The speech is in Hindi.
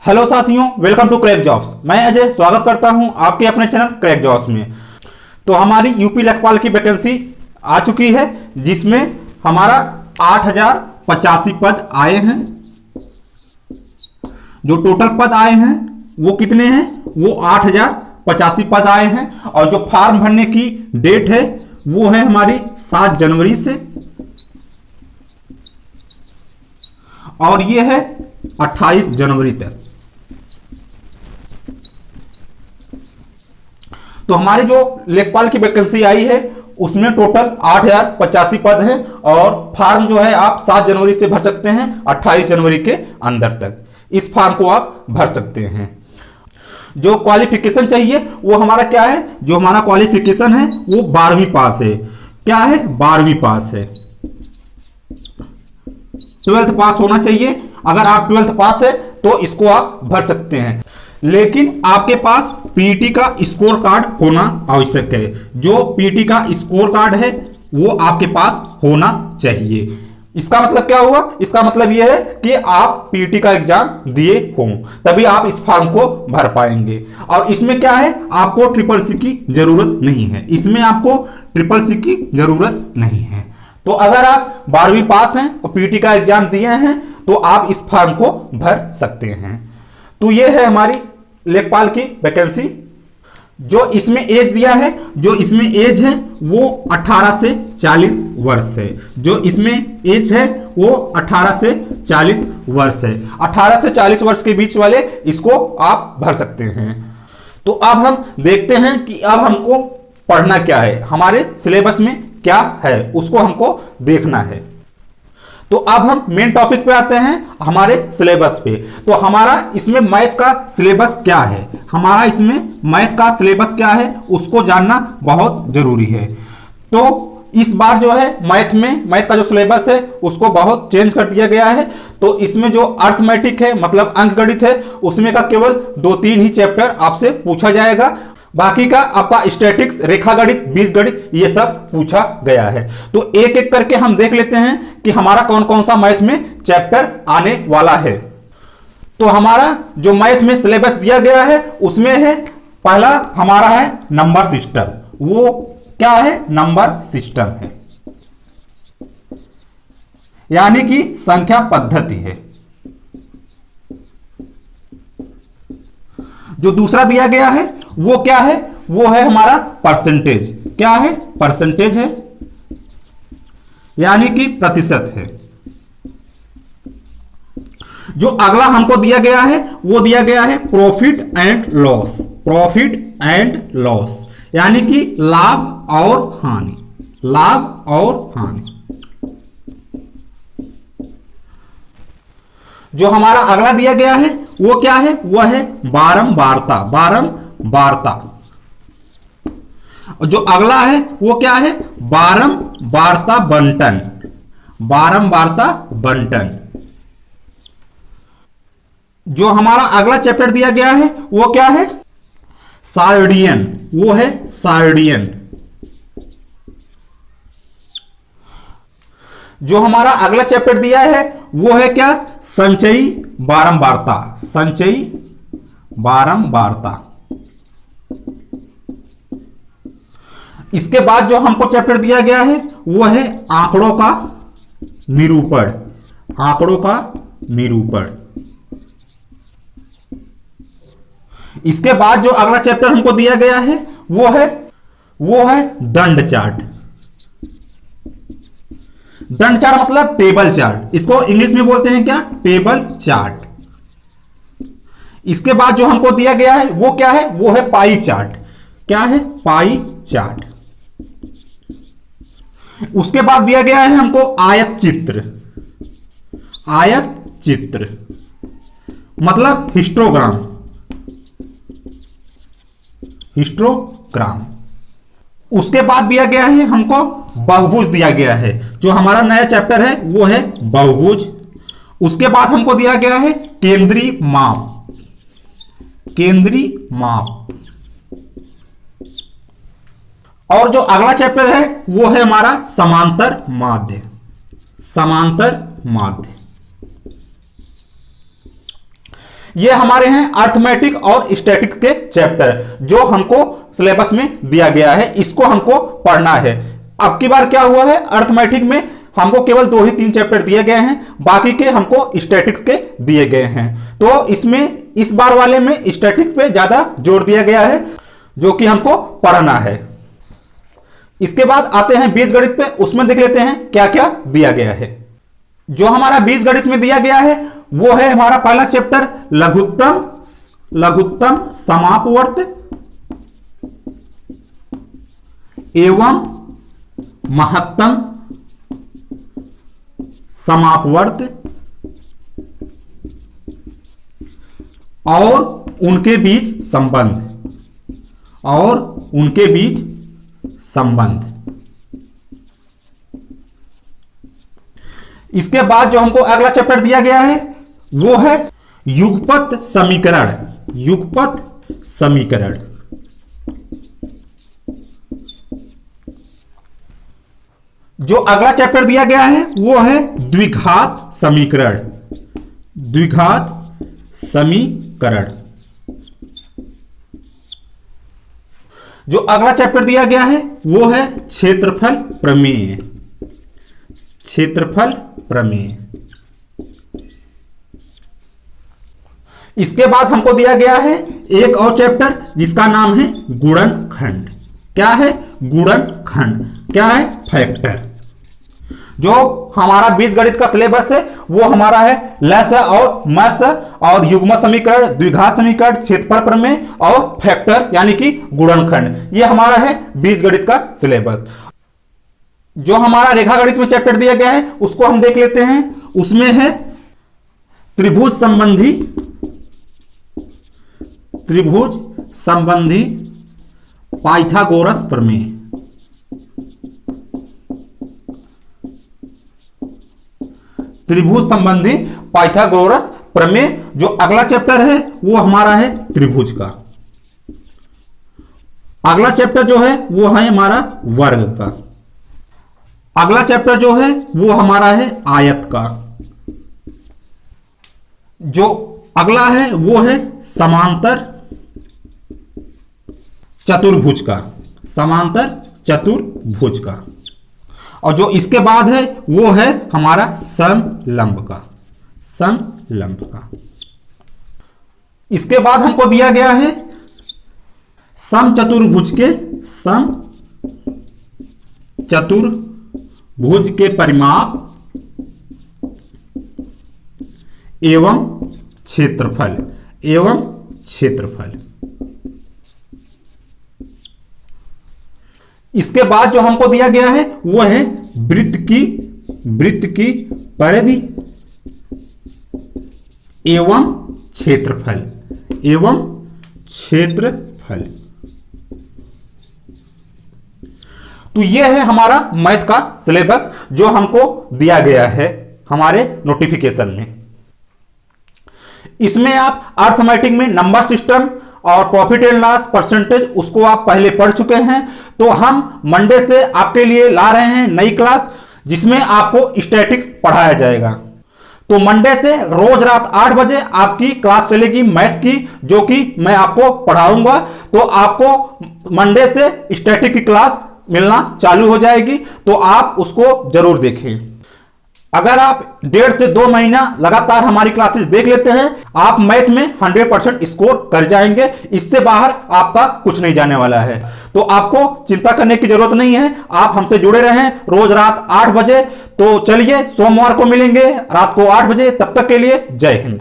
हेलो साथियों, वेलकम टू क्रैक जॉब्स। मैं अजय स्वागत करता हूं आपके अपने चैनल क्रैक जॉब्स में। तो हमारी यूपी लेखपाल की वैकेंसी आ चुकी है, जिसमें हमारा 8085 पद आए हैं। जो टोटल पद आए हैं वो कितने हैं? वो 8085 पद आए हैं। और जो फॉर्म भरने की डेट है वो है हमारी 7 जनवरी से, और ये है 28 जनवरी तक। तो हमारी जो लेखपाल की वैकेंसी आई है उसमें टोटल 8085 पद हैं, और फॉर्म जो है आप 7 जनवरी से भर सकते हैं 28 जनवरी के अंदर तक। इस फॉर्म को आप भर सकते हैं। जो क्वालिफिकेशन चाहिए वो हमारा क्या है? जो हमारा क्वालिफिकेशन है वो 12वीं पास है। क्या है? 12वीं पास है। 12th पास होना चाहिए। अगर आप 12th पास है तो इसको आप भर सकते हैं, लेकिन आपके पास पीटी का स्कोर कार्ड होना आवश्यक है। जो पीटी का स्कोर कार्ड है वो आपके पास होना चाहिए। इसका मतलब क्या हुआ? इसका मतलब यह है कि आप पीटी का एग्जाम दिए हों, तभी आप इस फॉर्म को भर पाएंगे। और इसमें क्या है, आपको ट्रिपल सी की जरूरत नहीं है। इसमें आपको ट्रिपल सी की जरूरत नहीं है। तो अगर आप 12वीं पास हैं और पीटी का एग्जाम दिए हैं तो आप इस फॉर्म को भर सकते हैं। तो ये है हमारी लेखपाल की वैकेंसी। जो इसमें एज दिया है, जो इसमें एज है वो 18 से 40 वर्ष है। जो इसमें एज है वो 18 से 40 वर्ष है। 18 से 40 वर्ष के बीच वाले इसको आप भर सकते हैं। तो अब हम देखते हैं कि अब हमको पढ़ना क्या है, हमारे सिलेबस में क्या है उसको हमको देखना है। तो अब हम मेन टॉपिक पे आते हैं, हमारे सिलेबस पे। तो हमारा इसमें मैथ का सिलेबस क्या है, हमारा इसमें मैथ का सिलेबस क्या है उसको जानना बहुत जरूरी है। तो इस बार जो है मैथ का जो सिलेबस है उसको बहुत चेंज कर दिया गया है। तो इसमें जो अर्थमेटिक है मतलब अंकगणित है उसमें का केवल 2-3 ही चैप्टर आपसे पूछा जाएगा। बाकी का आपका स्टैटिक्स, रेखागणित, बीजगणित ये सब पूछा गया है। तो एक एक करके हम देख लेते हैं कि हमारा कौन कौन सा मैथ में चैप्टर आने वाला है। तो हमारा जो मैथ में सिलेबस दिया गया है उसमें है, पहला हमारा है नंबर सिस्टम। वो क्या है? नंबर सिस्टम है, यानी कि संख्या पद्धति है। जो दूसरा दिया गया है वो क्या है? वो है हमारा परसेंटेज। क्या है? परसेंटेज है, यानी कि प्रतिशत है। जो अगला हमको दिया गया है वो दिया गया है profit and loss. Profit and loss यानी कि लाभ और हानि। लाभ और हानि। जो हमारा अगला दिया गया है वो क्या है? वो है बारंबारता। बारंबारता। जो अगला है वो क्या है? बारंबारता बंटन। बारंबारता बंटन। जो हमारा अगला चैप्टर दिया गया है वो क्या है? सार्डियन। वो है सार्डियन। जो हमारा अगला चैप्टर दिया है वो है क्या? संचयी बारंबारता। संचयी बारंबारता। इसके बाद जो हमको चैप्टर दिया गया है वो है आंकड़ों का निरूपण। आंकड़ों का निरूपण। इसके बाद जो अगला चैप्टर हमको दिया गया है वो है दंड चार्ट। दंड चार्ट मतलब टेबल चार्ट। इसको इंग्लिश में बोलते हैं क्या? Table chart. इसके बाद जो हमको दिया गया है वो क्या है? वो है पाई चार्ट। क्या है? Pie chart. उसके बाद दिया गया है हमको आयत चित्र। आयत चित्र मतलब हिस्टोग्राम। हिस्टोग्राम। उसके बाद दिया गया है हमको बहुभुज दिया गया है। जो हमारा नया चैप्टर है वो है बहुभुज। उसके बाद हमको दिया गया है केंद्रीय माप। केंद्रीय माप। और जो अगला चैप्टर है वो है हमारा समांतर माध्य। समांतर माध्य। ये हमारे हैं अर्थमेटिक और स्टैटिक्स के चैप्टर जो हमको सिलेबस में दिया गया है, इसको हमको पढ़ना है। अब की बार क्या हुआ है, अर्थमेटिक में हमको केवल 2 ही 3 चैप्टर दिए गए हैं, बाकी के हमको स्टैटिक्स के दिए गए हैं। तो इसमें इस बार वाले में स्टैटिक्स पे ज्यादा जोर दिया गया है जो कि हमको पढ़ना है। इसके बाद आते हैं बीजगणित पे, उसमें देख लेते हैं क्या क्या दिया गया है। जो हमारा बीजगणित में दिया गया है वो है हमारा पहला चैप्टर लघुत्तम समापवर्त एवं महत्तम समापवर्त और उनके बीच संबंध। इसके बाद जो हमको अगला चैप्टर दिया गया है वो है युगपत समीकरण। जो अगला चैप्टर दिया गया है वो है द्विघात समीकरण। जो अगला चैप्टर दिया गया है वो है क्षेत्रफल प्रमेय। इसके बाद हमको दिया गया है एक और चैप्टर जिसका नाम है गुणनखंड। क्या है गुणनखंड, क्या है फैक्टर। जो हमारा बीजगणित का सिलेबस है वो हमारा है लेस और मस और युग्म समीकरण, द्विघात समीकरण, क्षेत्रफल प्रमेय और फैक्टर यानी कि गुणनखंड। ये हमारा है बीजगणित का सिलेबस। जो हमारा रेखागणित में चैप्टर दिया गया है उसको हम देख लेते हैं। उसमें है त्रिभुज संबंधी पाइथागोरस प्रमेय। त्रिभुज संबंधी पाइथागोरस प्रमेय। जो अगला चैप्टर है वो हमारा है त्रिभुज का। अगला चैप्टर जो है वो है हमारा वर्ग का। अगला चैप्टर जो है वो हमारा है आयत का। जो अगला है वो है समांतर चतुर्भुज का। और जो इसके बाद है वो है हमारा समलंब का। इसके बाद हमको दिया गया है समचतुर्भुज के परिमाप एवं क्षेत्रफल। इसके बाद जो हमको दिया गया है वो है वृत्त की परिधि एवं क्षेत्रफल। तो ये है हमारा मैथ का सिलेबस जो हमको दिया गया है हमारे नोटिफिकेशन में। इसमें आप अर्थमेटिक में नंबर सिस्टम और प्रॉफिट एंड लॉस परसेंटेज उसको आप पहले पढ़ चुके हैं। तो हम मंडे से आपके लिए ला रहे हैं नई क्लास जिसमें आपको स्टैटिक्स पढ़ाया जाएगा। तो मंडे से रोज रात 8 बजे आपकी क्लास चलेगी मैथ की, जो कि मैं आपको पढ़ाऊंगा। तो आपको मंडे से स्टैटिक की क्लास मिलना चालू हो जाएगी, तो आप उसको जरूर देखें। अगर आप 1.5 से 2 महीना लगातार हमारी क्लासेस देख लेते हैं, आप मैथ में 100% स्कोर कर जाएंगे। इससे बाहर आपका कुछ नहीं जाने वाला है। तो आपको चिंता करने की जरूरत नहीं है, आप हमसे जुड़े रहें रोज रात 8 बजे। तो चलिए सोमवार को मिलेंगे रात को 8 बजे। तब तक के लिए जय हिंद।